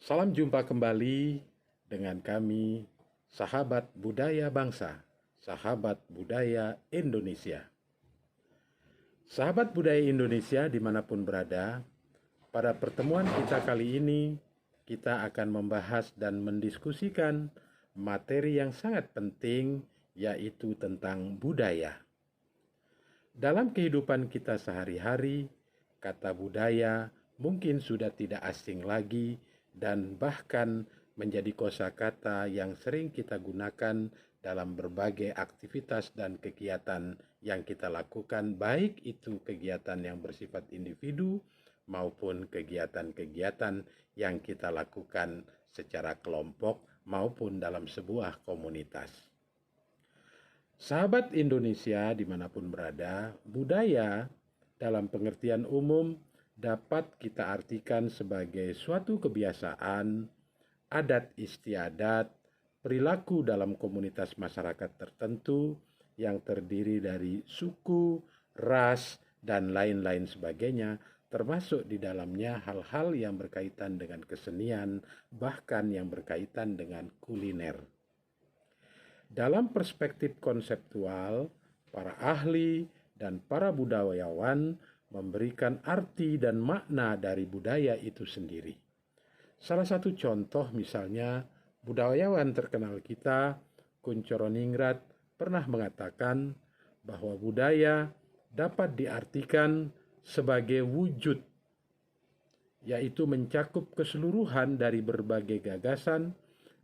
Salam jumpa kembali dengan kami, sahabat budaya bangsa, sahabat budaya Indonesia. Sahabat budaya Indonesia dimanapun berada, pada pertemuan kita kali ini, kita akan membahas dan mendiskusikan materi yang sangat penting, yaitu tentang budaya. Dalam kehidupan kita sehari-hari, kata budaya mungkin sudah tidak asing lagi dan bahkan menjadi kosakata yang sering kita gunakan dalam berbagai aktivitas dan kegiatan yang kita lakukan, baik itu kegiatan yang bersifat individu maupun kegiatan-kegiatan yang kita lakukan secara kelompok maupun dalam sebuah komunitas. Sahabat Indonesia dimanapun berada, budaya dalam pengertian umum dapat kita artikan sebagai suatu kebiasaan, adat istiadat, perilaku dalam komunitas masyarakat tertentu yang terdiri dari suku, ras, dan lain-lain sebagainya, termasuk di dalamnya hal-hal yang berkaitan dengan kesenian, bahkan yang berkaitan dengan kuliner. Dalam perspektif konseptual, para ahli dan para budayawan memberikan arti dan makna dari budaya itu sendiri. Salah satu contoh misalnya, budayawan terkenal kita, Kuncoro Ningrat, pernah mengatakan bahwa budaya dapat diartikan sebagai wujud, yaitu mencakup keseluruhan dari berbagai gagasan,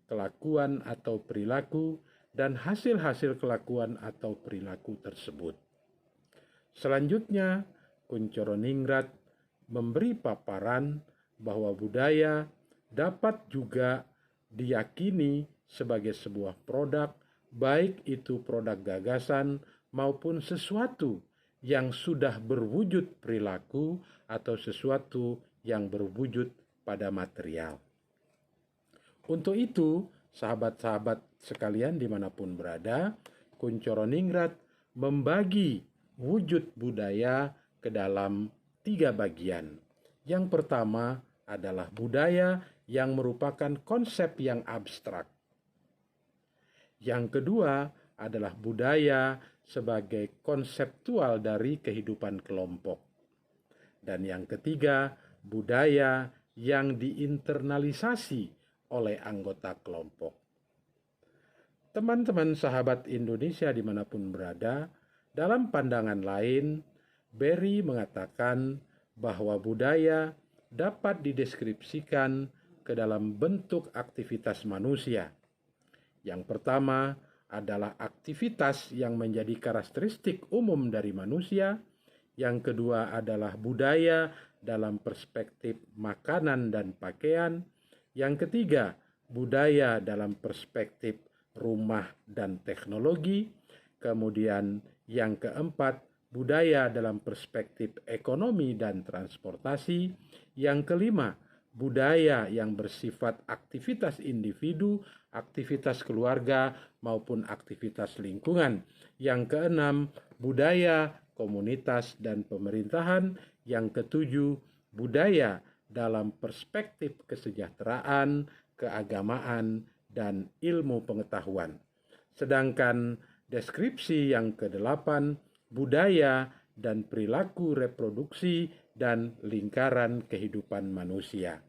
kelakuan atau perilaku, dan hasil-hasil kelakuan atau perilaku tersebut. Selanjutnya, Kuncoro Ningrat memberi paparan bahwa budaya dapat juga diyakini sebagai sebuah produk, baik itu produk gagasan maupun sesuatu yang sudah berwujud perilaku atau sesuatu yang berwujud pada material. Untuk itu, sahabat-sahabat sekalian dimanapun berada, Kuncoro Ningrat membagi wujud budaya ke dalam 3 bagian. Yang pertama adalah budaya yang merupakan konsep yang abstrak. Yang kedua adalah budaya sebagai konseptual dari kehidupan kelompok. Dan yang ketiga, budaya yang diinternalisasi oleh anggota kelompok. Teman-teman sahabat Indonesia dimanapun berada, dalam pandangan lain, Berry mengatakan bahwa budaya dapat dideskripsikan ke dalam bentuk aktivitas manusia. Yang pertama adalah aktivitas yang menjadi karakteristik umum dari manusia. Yang kedua adalah budaya dalam perspektif makanan dan pakaian. Yang ketiga, budaya dalam perspektif rumah dan teknologi. Kemudian yang keempat, budaya dalam perspektif ekonomi dan transportasi. Yang kelima, budaya yang bersifat aktivitas individu, aktivitas keluarga, maupun aktivitas lingkungan. Yang keenam, budaya komunitas dan pemerintahan. Yang ketujuh, budaya dalam perspektif kesejahteraan, keagamaan, dan ilmu pengetahuan. Sedangkan deskripsi yang kedelapan, budaya dan perilaku reproduksi dan lingkaran kehidupan manusia.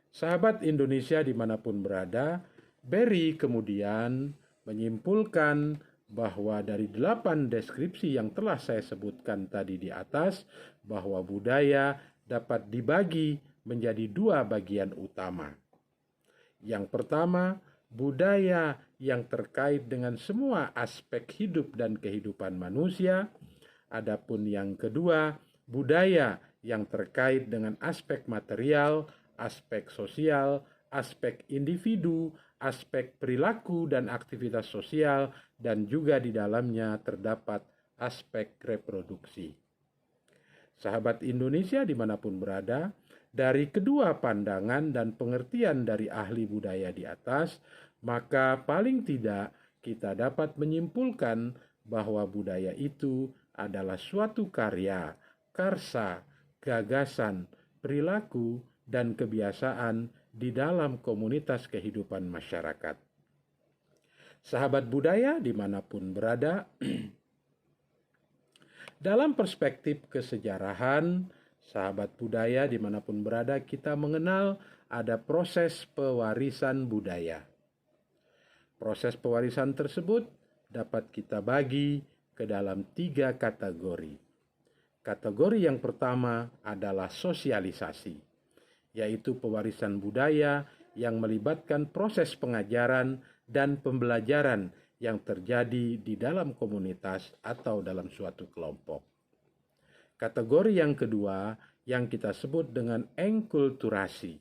Sahabat Indonesia dimanapun berada, Berry kemudian menyimpulkan bahwa dari 8 deskripsi yang telah saya sebutkan tadi di atas, bahwa budaya dapat dibagi menjadi 2 bagian utama. Yang pertama, budaya yang terkait dengan semua aspek hidup dan kehidupan manusia. Adapun yang kedua, budaya yang terkait dengan aspek material, aspek sosial, aspek individu, aspek perilaku dan aktivitas sosial, dan juga di dalamnya terdapat aspek reproduksi. Sahabat Indonesia dimanapun berada, dari kedua pandangan dan pengertian dari ahli budaya di atas, maka paling tidak kita dapat menyimpulkan bahwa budaya itu adalah suatu karya, karsa, gagasan, perilaku, dan kebiasaan di dalam komunitas kehidupan masyarakat. Sahabat budaya dimanapun berada, dalam perspektif kesejarahan, sahabat budaya dimanapun berada, kita mengenal ada proses pewarisan budaya. Proses pewarisan tersebut dapat kita bagi ke dalam 3 kategori. Kategori yang pertama adalah sosialisasi, yaitu pewarisan budaya yang melibatkan proses pengajaran dan pembelajaran yang terjadi di dalam komunitas atau dalam suatu kelompok. Kategori yang kedua yang kita sebut dengan enkulturasi,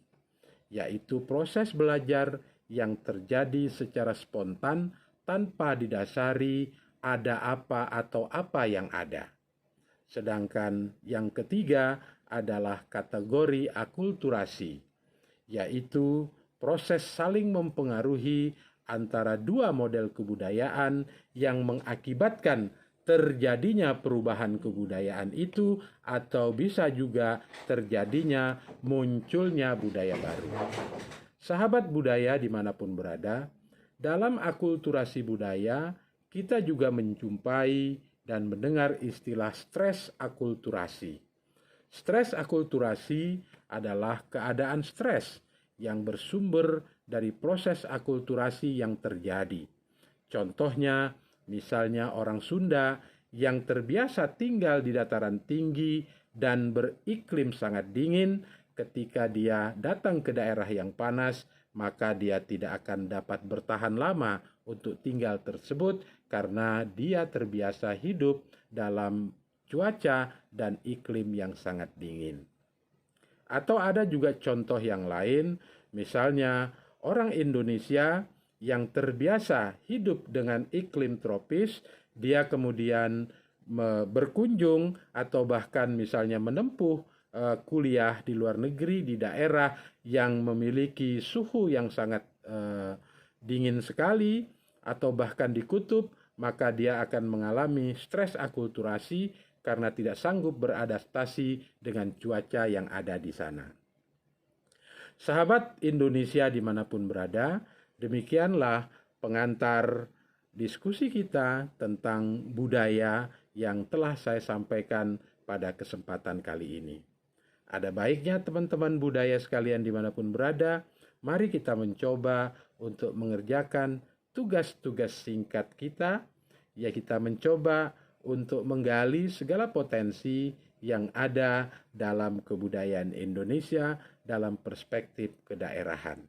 yaitu proses belajar yang terjadi secara spontan tanpa didasari ada apa atau apa yang ada. Sedangkan yang ketiga adalah kategori akulturasi, yaitu proses saling mempengaruhi antara 2 model kebudayaan yang mengakibatkan terjadinya perubahan kebudayaan itu atau bisa juga terjadinya munculnya budaya baru. Sahabat budaya dimanapun berada, dalam akulturasi budaya kita juga menjumpai dan mendengar istilah stres akulturasi. Stres akulturasi adalah keadaan stres yang bersumber dari proses akulturasi yang terjadi. Contohnya, misalnya orang Sunda yang terbiasa tinggal di dataran tinggi dan beriklim sangat dingin, ketika dia datang ke daerah yang panas, maka dia tidak akan dapat bertahan lama untuk tinggal tersebut karena dia terbiasa hidup dalam cuaca dan iklim yang sangat dingin. Atau ada juga contoh yang lain, misalnya orang Indonesia yang terbiasa hidup dengan iklim tropis, dia kemudian berkunjung atau bahkan misalnya menempuh kuliah di luar negeri di daerah yang memiliki suhu yang sangat dingin sekali atau bahkan di kutub, maka dia akan mengalami stres akulturasi karena tidak sanggup beradaptasi dengan cuaca yang ada di sana. Sahabat Indonesia dimanapun berada, demikianlah pengantar diskusi kita tentang budaya yang telah saya sampaikan pada kesempatan kali ini. Ada baiknya teman-teman budaya sekalian dimanapun berada, mari kita mencoba untuk mengerjakan tugas-tugas singkat kita, ya kita mencoba untuk menggali segala potensi yang ada dalam kebudayaan Indonesia dalam perspektif kedaerahan.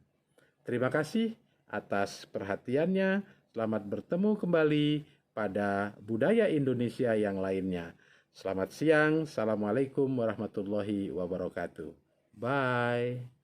Terima kasih atas perhatiannya. Selamat bertemu kembali pada budaya Indonesia yang lainnya. Selamat siang. Assalamualaikum warahmatullahi wabarakatuh. Bye.